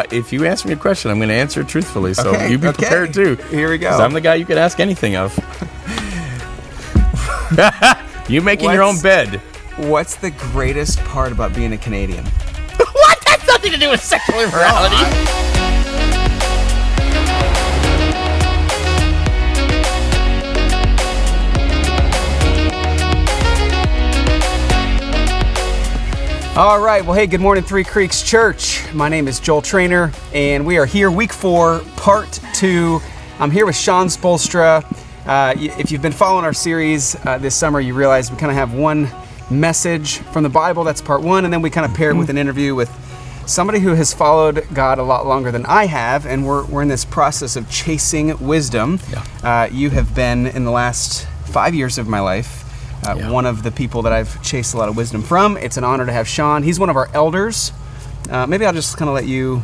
If you ask me a question, I'm going to answer it truthfully. So you be prepared too. Here we go. Because I'm the guy you could ask anything of. You making your own bed. What's the greatest part about being a Canadian? What? That's nothing to do with sexual immorality. All right. Well, hey, good morning, Three Creeks Church. My name is Joel Trainer, and we are here, week 4, part 2. I'm here with Sean Spoelstra. If you've been following our series this summer, you realize we kind of have one message from the Bible. That's part 1, and then we kind of pair it with an interview with somebody who has followed God a lot longer than I have, and we're in this process of chasing wisdom. Yeah. You have been, in the last 5 years of my life, one of the people that I've chased a lot of wisdom from. It's an honor to have Sean. He's one of our elders. Maybe I'll just kind of let you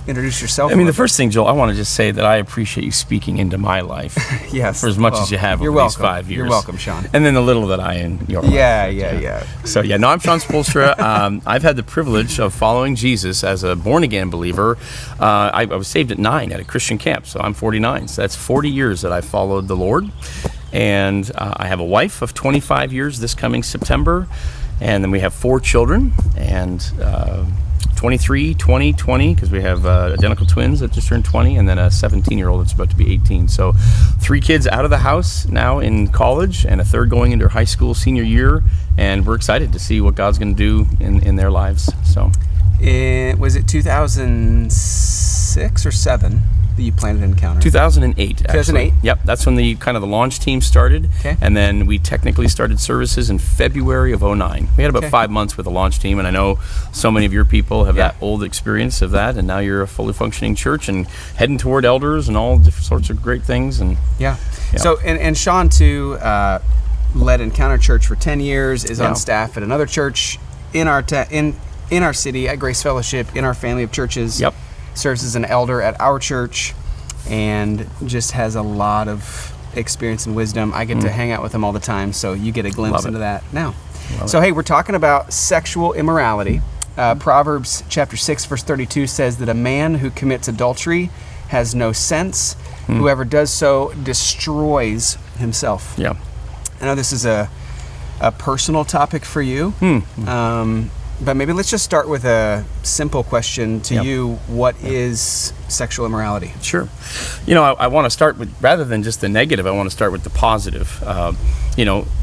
introduce yourself. I mean, the first thing, Joel, I want to just say that I appreciate you speaking into my life. Yes. For as much as you have over these 5 years. You're welcome, Sean. And then the little that I in your life. Yeah. So, I'm Sean Spoelstra. I've had the privilege of following Jesus as a born-again believer. I was saved at 9 at a Christian camp, so I'm 49. So that's 40 years that I've followed the Lord. And I have a wife of 25 years this coming September. And then we have 4 children, and 23, 20, 20, because we have identical twins that just turned 20, and then a 17-year-old that's about to be 18. So 3 kids out of the house now in college, and a 3rd going into high school senior year, and we're excited to see what God's going to do in their lives. So, was it 2006 or 7 that you planted Encounter? 2008, actually. 2008? Yep, that's when the launch team started. Okay. And then we technically started services in February of 2009. We had about 5 months with the launch team, and I know so many of your people have that old experience of that, and now you're a fully functioning church and heading toward elders and all different sorts of great things. And So, and Sean, too, led Encounter Church for 10 years, is on staff at another church in our city at Grace Fellowship, in our family of churches. Yep. Serves as an elder at our church, and just has a lot of experience and wisdom. I get to hang out with him all the time, so you get a glimpse into that now. Hey, we're talking about sexual immorality. Proverbs chapter 6, verse 32 says that a man who commits adultery has no sense. Whoever does so destroys himself. Yeah. I know this is a personal topic for you. But maybe let's just start with a simple question to you. What is sexual immorality? Sure. I want to start with, rather than just the negative, I want to start with the positive.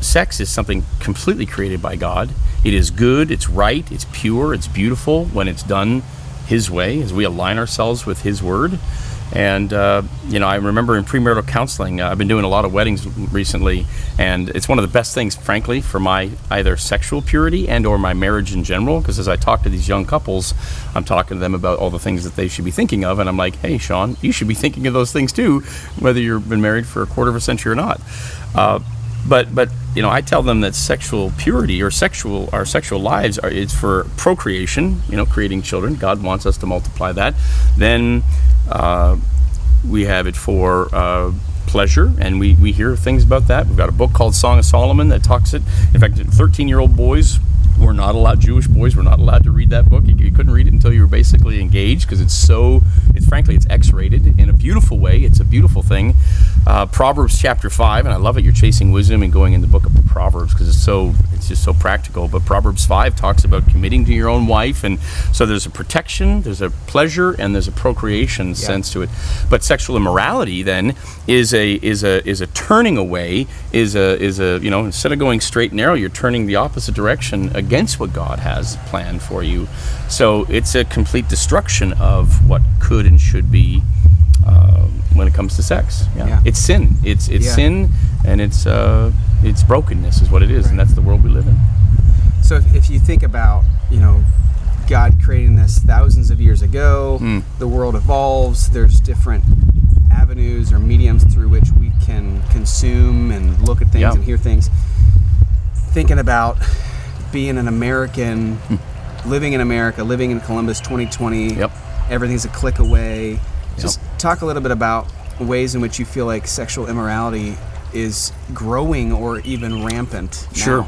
Sex is something completely created by God. It is good, it's right, it's pure, it's beautiful when it's done His way, as we align ourselves with His Word. And, I remember in premarital counseling, I've been doing a lot of weddings recently, and it's one of the best things, frankly, for my either sexual purity and or my marriage in general, because as I talk to these young couples, I'm talking to them about all the things that they should be thinking of, and I'm like, hey, Sean, you should be thinking of those things too, whether you've been married for a quarter of a century or not. But I tell them that sexual purity or our sexual lives it's for procreation, creating children. God wants us to multiply that. Then we have it for pleasure, and we hear things about that. We've got a book called Song of Solomon that talks it. In fact, 13-year-old boys were not allowed, Jewish boys were not allowed to read that book. You couldn't read it until you were basically engaged, because it's X-rated in a beautiful way. It's a beautiful thing. Proverbs chapter 5, and I love it. You're chasing wisdom and going in the book of Proverbs because it's just so practical. But Proverbs 5 talks about committing to your own wife, and so there's a protection, there's a pleasure, and there's a procreation sense to it. But sexual immorality then is a turning away. Is a instead of going straight and narrow, you're turning the opposite direction against what God has planned for you. So it's a complete destruction of what could and should be when it comes to sex. It's sin. It's sin, and it's brokenness is what it is, and that's the world we live in. So if you think about God creating this thousands of years ago, the world evolves. There's different avenues or mediums through which we can consume and look at things and hear things. Thinking about being an American, living in America, living in Columbus 2020, everything's a click away. Just talk a little bit about ways in which you feel like sexual immorality is growing or even rampant now. Sure.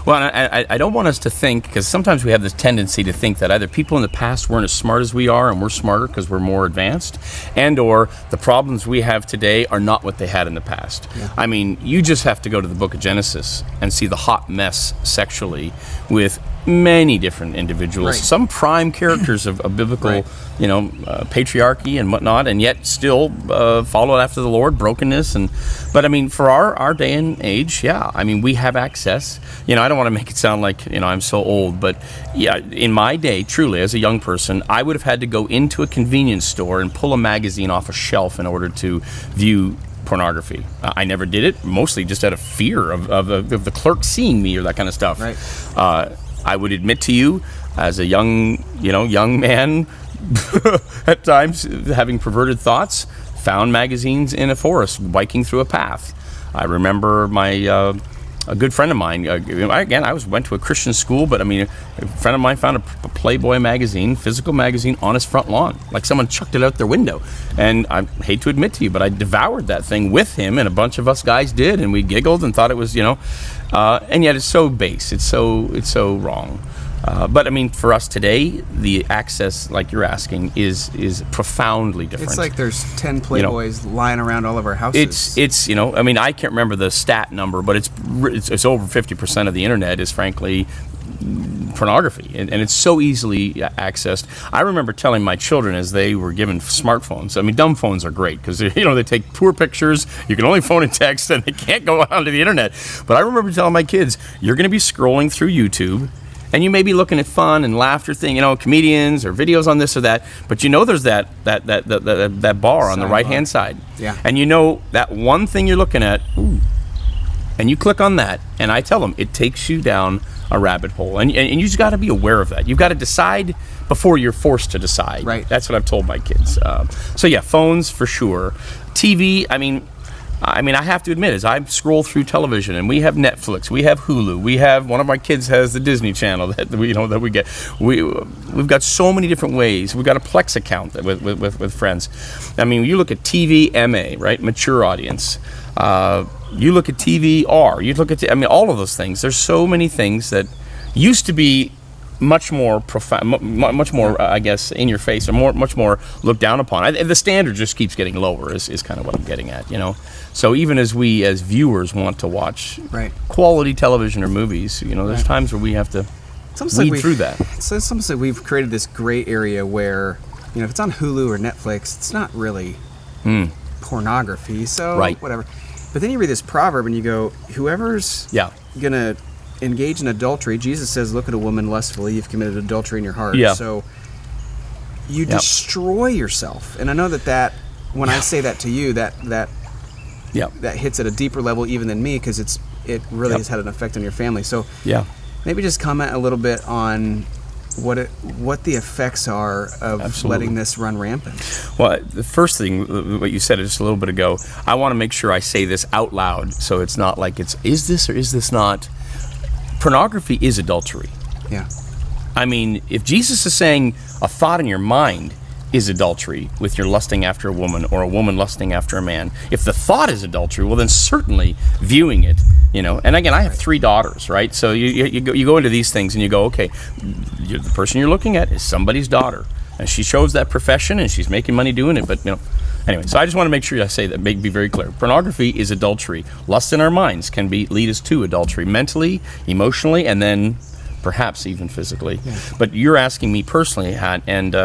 Well, I don't want us to think, because sometimes we have this tendency to think that either people in the past weren't as smart as we are and we're smarter because we're more advanced, and or the problems we have today are not what they had in the past. Yeah. I mean, you just have to go to the book of Genesis and see the hot mess sexually with many different individuals, right. Some prime characters of biblical, right. Patriarchy and whatnot, and yet still followed after the Lord, brokenness. But I mean, for our day and age, yeah, I mean, we have access. I don't want to make it sound like, I'm so old, but yeah, in my day, truly, as a young person, I would have had to go into a convenience store and pull a magazine off a shelf in order to view pornography. I never did it, mostly just out of fear of the clerk seeing me or that kind of stuff. Right. I would admit to you, as a young man, at times having perverted thoughts, found magazines in a forest, biking through a path. I remember a good friend of mine. I went to a Christian school, but I mean, a friend of mine found a Playboy magazine, physical magazine, on his front lawn. Like someone chucked it out their window. And I hate to admit to you, but I devoured that thing with him, and a bunch of us guys did, and we giggled and thought it was, and yet it's so base. It's so wrong. But I mean, for us today, the access, like you're asking, is profoundly different. It's like there's 10 Playboys lying around all of our houses. It's I mean, I can't remember the stat number, but it's over 50% of the internet is frankly pornography, and it's so easily accessed. I remember telling my children as they were given smartphones. I mean, dumb phones are great because they take poor pictures. You can only phone and text, and they can't go onto the internet. But I remember telling my kids, you're going to be scrolling through YouTube. And you may be looking at fun and laughter thing, comedians or videos on this or that, but there's that bar on the right-hand side. Yeah. And that one thing you're looking at, and you click on that, and I tell them, it takes you down a rabbit hole. And you just got to be aware of that. You've got to decide before you're forced to decide. Right. That's what I've told my kids. So yeah, phones for sure. TV, I mean, I have to admit, as I scroll through television, and we have Netflix, we have Hulu, we have one of my kids has the Disney Channel that we get. We've got so many different ways. We've got a Plex account with friends. I mean, you look at TV MA, right, mature audience. You look at TVR. You look at all of those things. There's so many things that used to be much more profound, much more, I guess, in your face, or much more looked down upon. The standard just keeps getting lower. Is kind of what I'm getting at, So even as we, as viewers, want to watch right. quality television or movies, there's right. times where we have to weed through that. So it's almost like we've created this gray area where, if it's on Hulu or Netflix, it's not really pornography. So right. whatever. But then you read this proverb and you go, whoever's gonna engage in adultery, Jesus says, look at a woman lustfully, you've committed adultery in your heart. Yeah. So you destroy yourself. And I know that when I say that to you, that hits at a deeper level even than me, because it really has had an effect on your family. So maybe just comment a little bit on what the effects are of Absolutely. letting this run rampant. Well, the first thing, what you said just a little bit ago, I want to make sure I say this out loud, so it's not like is this or is this not? Pornography is adultery. Yeah. I mean, if Jesus is saying a thought in your mind is adultery with your lusting after a woman or a woman lusting after a man, if the thought is adultery, well, then certainly viewing it, And again, I have 3 daughters, right? So you go into these things and you go, okay, the person you're looking at is somebody's daughter, and she shows that profession and she's making money doing it, but Anyway, so I just want to make sure I say that, be very clear. Pornography is adultery. Lust in our minds can lead us to adultery, mentally, emotionally, and then perhaps even physically. Yeah. But you're asking me personally, and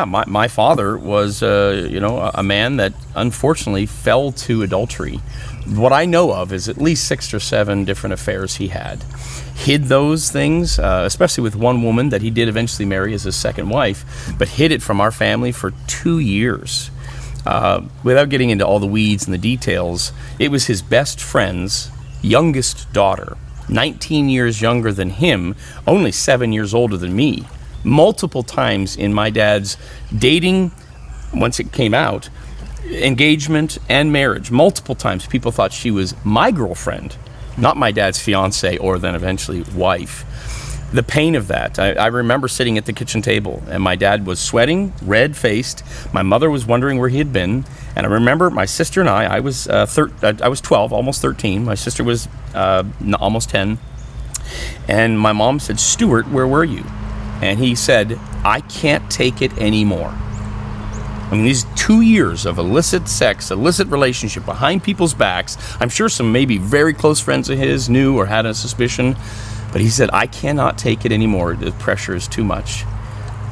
my father was, a man that unfortunately fell to adultery. What I know of is at least 6 or 7 different affairs he had. Hid those things, especially with one woman that he did eventually marry as his second wife, but hid it from our family for 2 years. Without getting into all the weeds and the details, it was his best friend's youngest daughter, 19 years younger than him, only 7 years older than me. Multiple times in my dad's dating, once it came out, engagement and marriage, multiple times people thought she was my girlfriend, not my dad's fiance or then eventually wife. The pain of that. I remember sitting at the kitchen table, and my dad was sweating, red-faced. My mother was wondering where he had been, and I remember my sister and I was 12, almost 13. My sister was almost 10, And my mom said, "Stuart, where were you?" And he said, "I can't take it anymore." I mean, these 2 years of illicit sex, illicit relationship behind people's backs. I'm sure some maybe very close friends of his knew or had a suspicion. But he said, "I cannot take it anymore. The pressure is too much."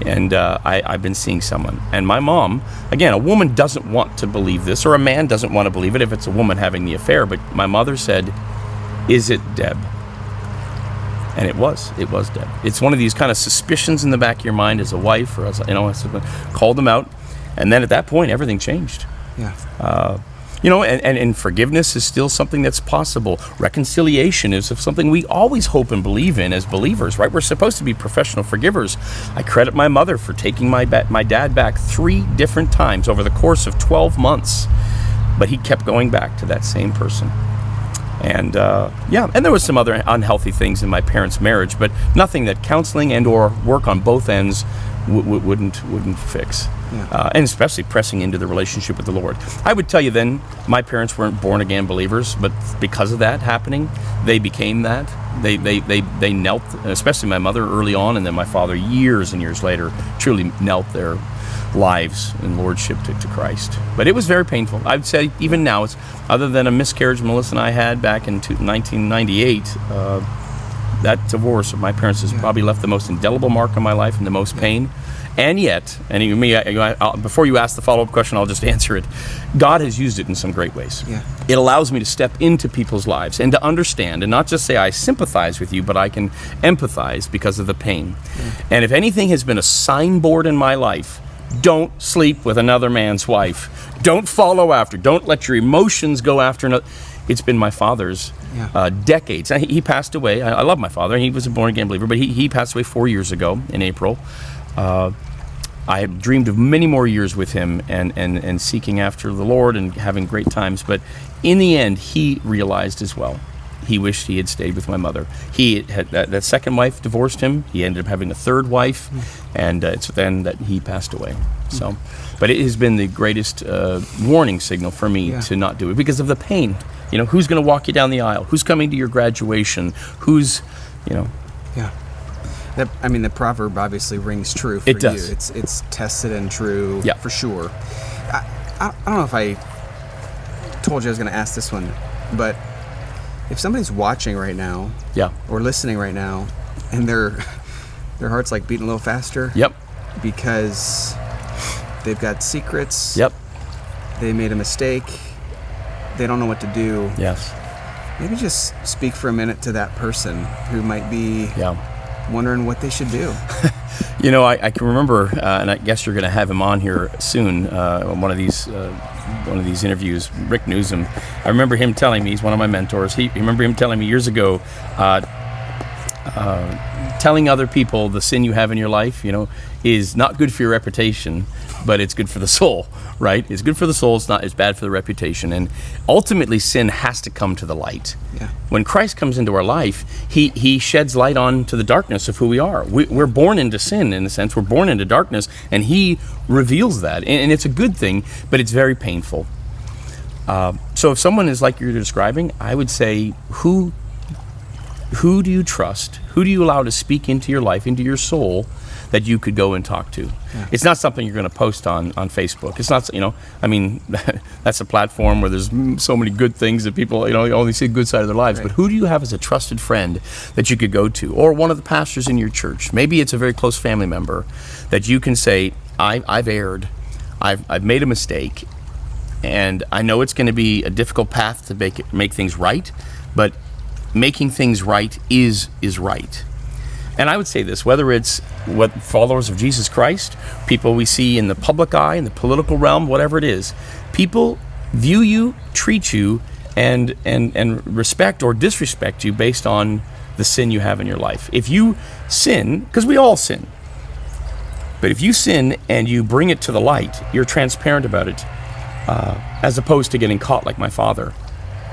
And I've been seeing someone. And my mom, again, a woman doesn't want to believe this, or a man doesn't want to believe it if it's a woman having the affair. But my mother said, "Is it Deb?" And it was Deb. It's one of these kind of suspicions in the back of your mind as a wife or as, called them out. And then at that point, everything changed. Yeah. And forgiveness is still something that's possible. Reconciliation is something we always hope and believe in as believers, right? We're supposed to be professional forgivers. I credit my mother for taking my dad back 3 different times over the course of 12 months. But he kept going back to that same person. And and there was some other unhealthy things in my parents' marriage, but nothing that counseling and or work on both ends wouldn't fix. Yeah. And especially pressing into the relationship with the Lord. I would tell you then, my parents weren't born again believers, but because of that happening, they became that. They knelt, especially my mother early on, and then my father years and years later, truly knelt their lives in lordship to Christ. But it was very painful. I would say even now, it's other than a miscarriage Melissa and I had back in 1998, that divorce of my parents has probably left the most indelible mark on my life and the most pain. And yet, before you ask the follow-up question, I'll just answer it. God has used it in some great ways. Yeah. It allows me to step into people's lives and to understand and not just say I sympathize with you, but I can empathize because of the pain. Yeah. And if anything has been a signboard in my life, don't sleep with another man's wife. Don't follow after. Don't let your emotions go after another. It's been my father's decades. He passed away. I love my father. He was a born-again believer, but he passed away 4 years ago in April. I have dreamed of many more years with him and seeking after the Lord and having great times. But in the end, he realized as well. He wished he had stayed with my mother. He had that second wife divorced him. He ended up having a third wife, and it's then that he passed away. So, but it has been the greatest warning signal for me to not do it because of the pain. Who's going to walk you down the aisle? Who's coming to your graduation? Who's. Yeah. The proverb obviously rings true for it does. you. It's tested and true for sure. I don't know if I told you I was going to ask this one, but if somebody's watching right now, or listening right now, and their heart's like beating a little faster, because they've got secrets, they made a mistake, they don't know what to do. Yes. Maybe just speak for a minute to that person who might be wondering what they should do. I can remember, and I guess you're going to have him on here soon, on one of these interviews, Rick Newsom. I remember him telling me, he's one of my mentors, I remember him telling me years ago, telling other people the sin you have in your life, is not good for your reputation, but it's good for the soul, right? It's good for the soul, it's bad for the reputation. And ultimately, sin has to come to the light. Yeah. When Christ comes into our life, he sheds light on to the darkness of who we are. We're born into sin, in a sense. We're born into darkness, and he reveals that. And it's a good thing, but it's very painful. So if someone is like you're describing, I would say, who do you trust? Who do you allow to speak into your life, into your soul, that you could go and talk to? Yeah. It's not something you're going to post on Facebook. It's not, that's a platform where there's so many good things that people, only see the good side of their lives. Right. But who do you have as a trusted friend that you could go to? Or one of the pastors in your church. Maybe it's a very close family member that you can say, I've erred. I've made a mistake. And I know it's going to be a difficult path to make things right, but making things right is right. And I would say this, whether it's what followers of Jesus Christ, people we see in the public eye, in the political realm, whatever it is, people view you, treat you, and respect or disrespect you based on the sin you have in your life. If you sin, because we all sin, but if you sin and you bring it to the light, you're transparent about it, as opposed to getting caught like my father.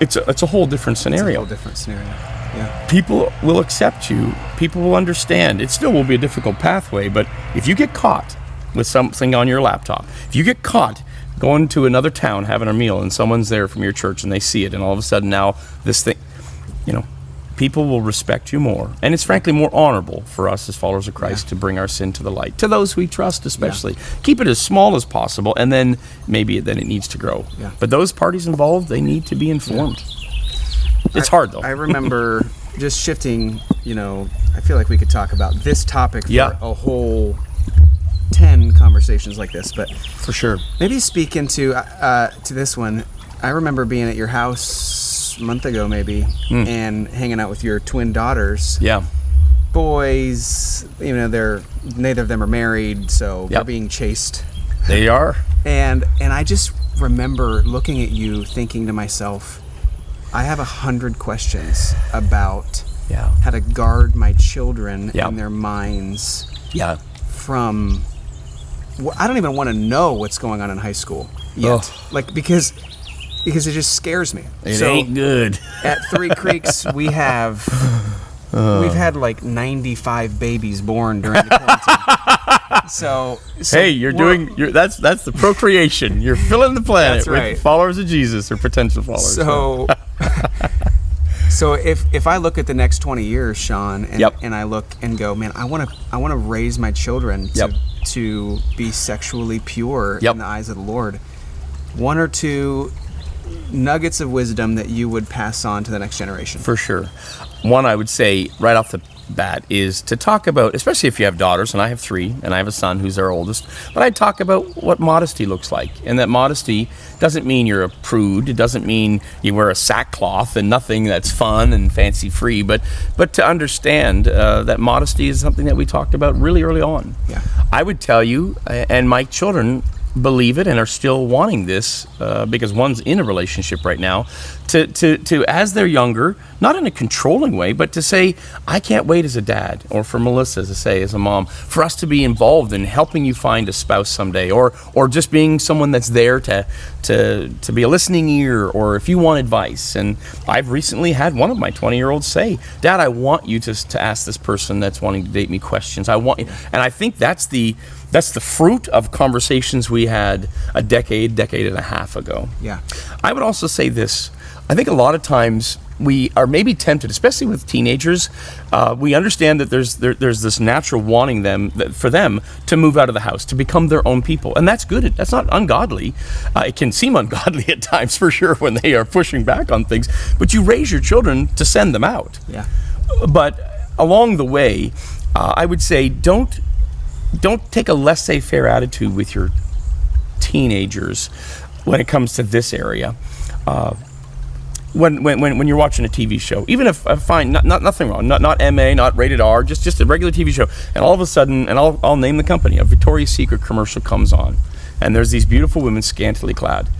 It's a whole different scenario. It's a whole different scenario. Yeah. People will accept you. People will understand. It still will be a difficult pathway, but if you get caught with something on your laptop, if you get caught going to another town having a meal and someone's there from your church and they see it, and all of a sudden now this thing, people will respect you more. And it's frankly more honorable for us as followers of Christ to bring our sin to the light, to those we trust especially. Keep it as small as possible, and then maybe then it needs to grow. But those parties involved, they need to be informed. It's hard, though. I remember just shifting, I feel like we could talk about this topic for a whole 10 conversations like this, but for sure. Maybe speak into to this one. I remember being at your house a month ago, maybe, and hanging out with your twin daughters. Yeah. Boys, they're neither of them are married, so they're being chased. They are. And I just remember looking at you, thinking to myself, I have 100 questions about how to guard my children and their minds from. I don't even want to know what's going on in high school yet, because it just scares me. It ain't good. At Three Creeks, we've had like 95 babies born during the quarantine. So hey, that's the procreation. You're filling the planet with followers of Jesus or potential followers. So if I look at the next 20 years, Sean, and I look and go, man, I want to raise my children to be sexually pure in the eyes of the Lord. One or two nuggets of wisdom that you would pass on to the next generation? For sure. One, I would say right off the bat is to talk about, especially if you have daughters, and I have 3, and I have a son who's our oldest, but I'd talk about what modesty looks like. And that modesty doesn't mean you're a prude. It doesn't mean you wear a sackcloth and nothing that's fun and fancy free, but to understand that modesty is something that we talked about really early on. Yeah. I would tell you, and my children believe it and are still wanting this because one's in a relationship right now, to as they're younger, not in a controlling way, but to say, I can't wait as a dad, or for Melissa to say as a mom, for us to be involved in helping you find a spouse someday, or just being someone that's there to be a listening ear, or if you want advice. And I've recently had one of my 20-year-olds say, Dad, I want you to ask this person that's wanting to date me questions. I want you. And I think that's the fruit of conversations we had a decade and a half ago. Yeah. I would also say this. I think a lot of times we are maybe tempted, especially with teenagers. We understand that there's this natural wanting for them to move out of the house, to become their own people. And that's good. That's not ungodly. It can seem ungodly at times, for sure, when they are pushing back on things. But you raise your children to send them out. Yeah. But along the way, I would say don't take a laissez-faire attitude with your teenagers when it comes to this area. When you're watching a TV show, even if I find nothing wrong, not MA, not rated R, just a regular TV show, and all of a sudden, and I'll name the company, a Victoria's Secret commercial comes on, and there's these beautiful women scantily clad.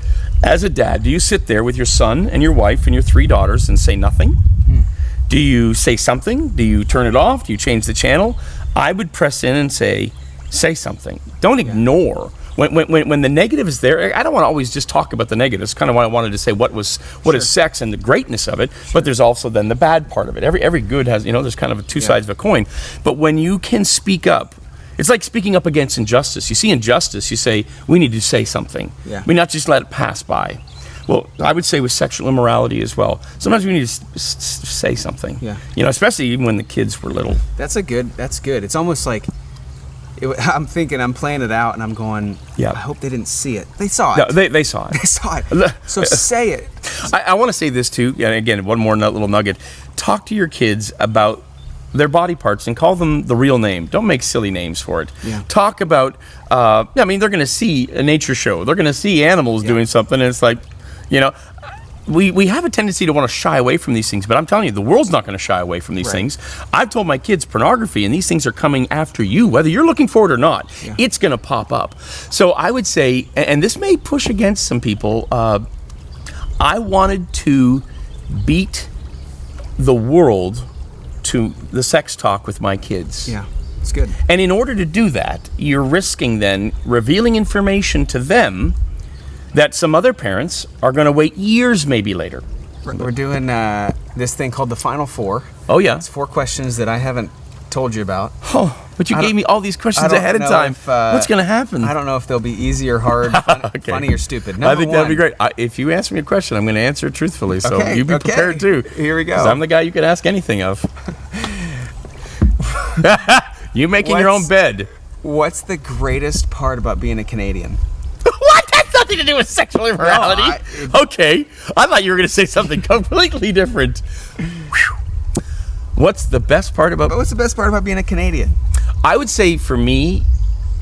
As a dad, do you sit there with your son and your wife and your 3 daughters and say nothing? Do you say something? Do you turn it off? Do you change the channel? I would press in and say something. Don't ignore. When the negative is there, I don't want to always just talk about the negative. It's kind of why I wanted to say what is sex and the greatness of it, but there's also then the bad part of it. Every good has, there's kind of 2 sides of a coin. But when you can speak up, it's like speaking up against injustice. You see injustice, you say, we need to say something. Yeah. We not just let it pass by. Well, I would say with sexual immorality as well. Sometimes we need to say something. Yeah. Especially even when the kids were little. That's good. It's almost like, I'm playing it out, and I'm going, I hope they didn't see it. They saw it. No, they saw it. They saw it. So say it. I want to say this too, and again, one more little nugget. Talk to your kids about their body parts and call them the real name. Don't make silly names for it. Yeah. Talk about, they're going to see a nature show. They're going to see animals doing something, and it's like, we have a tendency to want to shy away from these things, but I'm telling you, the world's not going to shy away from these things. I've told my kids pornography, and these things are coming after you, whether you're looking for it or not. Yeah. It's going to pop up. So I would say, and this may push against some people, I wanted to beat the world to the sex talk with my kids. Yeah, it's good. And in order to do that, you're risking then revealing information to them that some other parents are going to wait years, maybe later. We're doing this thing called the Final Four. Oh, yeah. It's 4 questions that I haven't told you about. Oh, but you gave me all these questions ahead of time. What's going to happen? I don't know if they'll be easy or hard, funny or stupid. I think that'd be great. If you ask me a question, I'm going to answer it truthfully. So you be prepared too. Here we go. 'Cause I'm the guy you could ask anything of. You making your own bed. What's the greatest part about being a Canadian? What? That's nothing to do with sexual immorality. Okay. I thought you were going to say something completely different. What's the best part about being a Canadian? I would say for me,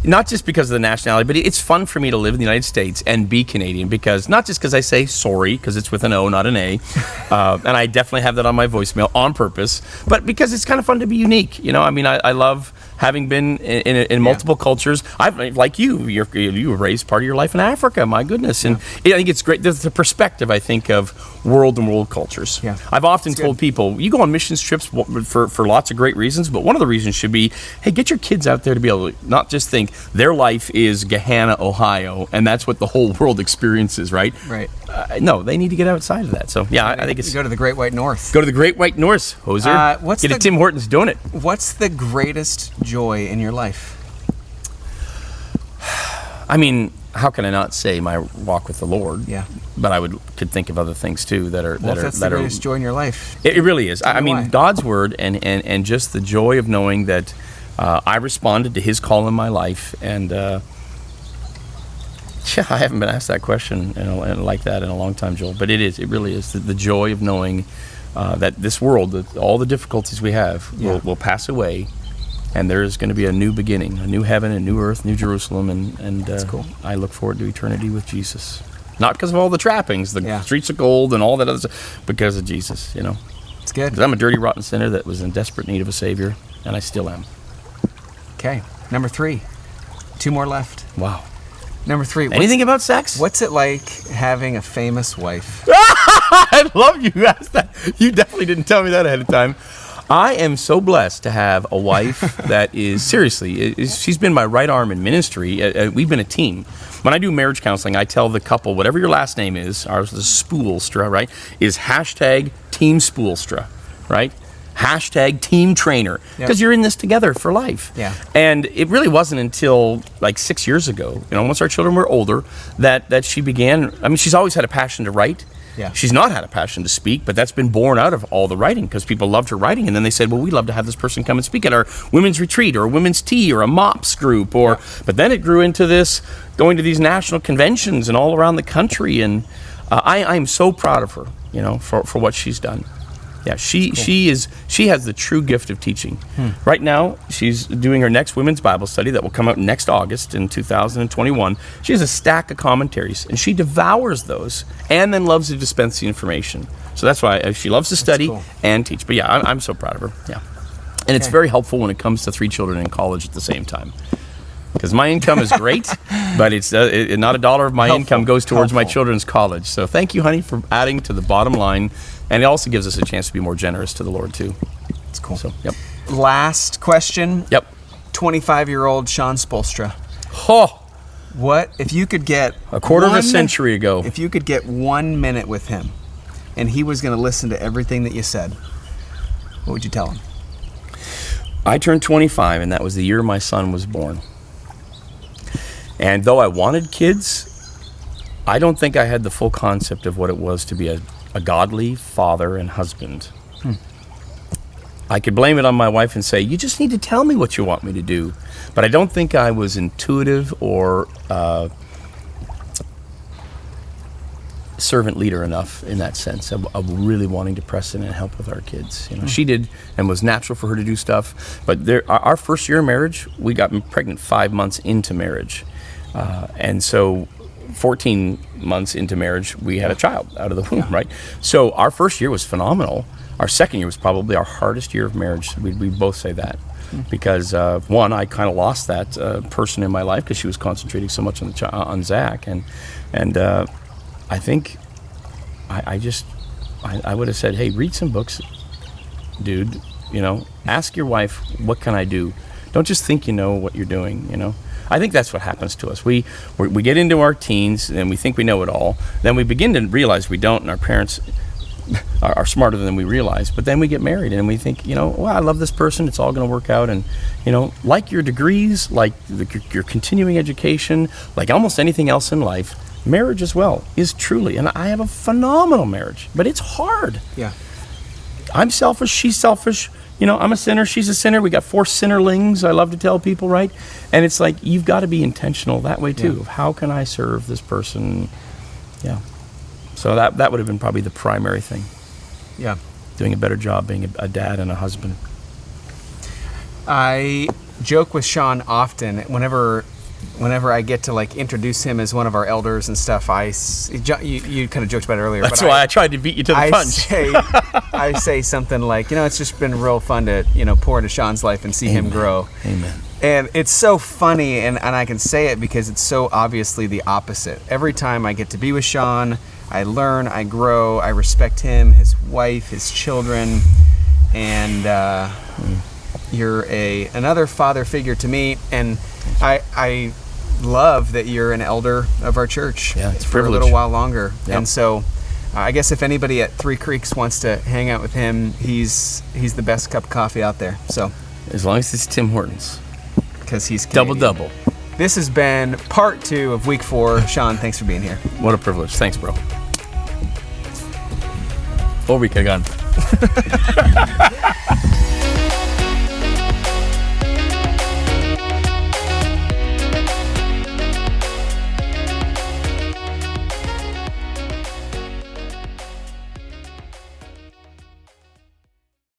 not just because of the nationality, but it's fun for me to live in the United States and be Canadian, because not just because I say sorry, because it's with an O, not an A, and I definitely have that on my voicemail on purpose, but because it's kind of fun to be unique. You know, I mean, I love having been in multiple cultures. Like you were raised part of your life in Africa. My goodness, and I think it's great. There's the perspective, I think, of world and world cultures. Yeah. I've often told people, you go on missions trips for lots of great reasons, but one of the reasons should be, hey, get your kids out there to be able to not just think their life is Gahanna, Ohio, and that's what the whole world experiences, right? Right. No, they need to get outside of that. So yeah, I think it's go to the Great White North. Go to the Great White North, hoser. Get a Tim Hortons doing it. What's the greatest joy in your life? I mean, how can I not say my walk with the Lord? Yeah. But I could think of other things too that are that's the greatest joy in your life. It really is. I mean, why. God's word and just the joy of knowing that I responded to His call in my life, and I haven't been asked that question like that in a long time, Joel. But it really is the joy of knowing that this world, that all the difficulties we have, will pass away. And there is going to be a new beginning, a new heaven, a new earth, new Jerusalem, and That's cool. I look forward to eternity with Jesus. Not because of all the trappings, the streets of gold and all that other stuff, because of Jesus, you know. It's good. Because I'm a dirty, rotten sinner that was in desperate need of a Savior, and I still am. Okay, number 3. 2 more left. Wow. Number 3. Anything about sex? What's it like having a famous wife? I love you asked that. You definitely didn't tell me that ahead of time. I am so blessed to have a wife that is, seriously, she's been my right arm in ministry. We've been a team. When I do marriage counseling, I tell the couple, whatever your last name is, ours is Spoelstra, right, is hashtag Team Spoelstra, right? Hashtag Team Trainer. Because you're in this together for life. Yeah. And it really wasn't until like 6 years ago, once our children were older, that she began, I mean, she's always had a passion to write. Yeah. She's not had a passion to speak, but that's been born out of all the writing, because people loved her writing. And then they said, well, we'd love to have this person come and speak at our women's retreat or a women's tea or a MOPS group. But then it grew into this, going to these national conventions and all around the country. And I'm so proud of her, for what she's done. Yeah, she has the true gift of teaching. Right now, she's doing her next women's Bible study that will come out next August in 2021. She has a stack of commentaries, and she devours those and then loves to dispense the information. So that's why she loves to study and teach. But yeah, I'm so proud of her. Yeah, and it's very helpful when it comes to 3 children in college at the same time. Because my income is great, but it's not a dollar of my income goes towards my children's college. So thank you, honey, for adding to the bottom line. And it also gives us a chance to be more generous to the Lord, too. It's cool. So, yep. Last question. Yep. 25-year-old Sean Spoelstra. Oh! What, if you could get... A quarter of a century ago. If you could get 1 minute with him, and he was going to listen to everything that you said, what would you tell him? I turned 25, and that was the year my son was born. And though I wanted kids, I don't think I had the full concept of what it was to be a godly father and husband. I could blame it on my wife and say, you just need to tell me what you want me to do. But I don't think I was intuitive or servant leader enough in that sense of really wanting to press in and help with our kids. She did, and was natural for her to do stuff. But our first year of marriage, we got pregnant 5 months into marriage. And so 14 months into marriage, we had a child out of the womb, right? So our first year was phenomenal. Our second year was probably our hardest year of marriage. We both say that. Because, one, I kind of lost that person in my life because she was concentrating so much on Zach. And I think I would have said, hey, read some books, dude. Ask your wife, what can I do? Don't just think you know what you're doing, I think that's what happens to us. We get into our teens and we think we know it all. Then we begin to realize we don't, and our parents are smarter than we realize. But then we get married and we think, well, I love this person. It's all going to work out. And, like your degrees, like your continuing education, like almost anything else in life, marriage as well is truly, and I have a phenomenal marriage, but it's hard. Yeah. I'm selfish. She's selfish. I'm a sinner. She's a sinner. We got 4 sinnerlings. I love to tell people, right? And it's like, you've got to be intentional that way too. Of how can I serve this person? Yeah. So that would have been probably the primary thing. Yeah. Doing a better job being a dad and a husband. I joke with Sean often whenever I get to introduce him as one of our elders and stuff. You kind of joked about it earlier. That's why I tried to beat you to the punch. I say something like, it's just been real fun to pour into Sean's life and see him grow. Amen. And it's so funny, and I can say it because it's so obviously the opposite. Every time I get to be with Sean, I learn, I grow, I respect him, his wife, his children, and you're another father figure to me, and I love that you're an elder of our church for a little while longer. Yep. And so I guess if anybody at Three Creeks wants to hang out with him, he's the best cup of coffee out there. So as long as it's Tim Hortons. Because he's Canadian. Double. This has been part 2 of week 4. Sean, thanks for being here. What a privilege. Thanks, bro. Or we could have gone.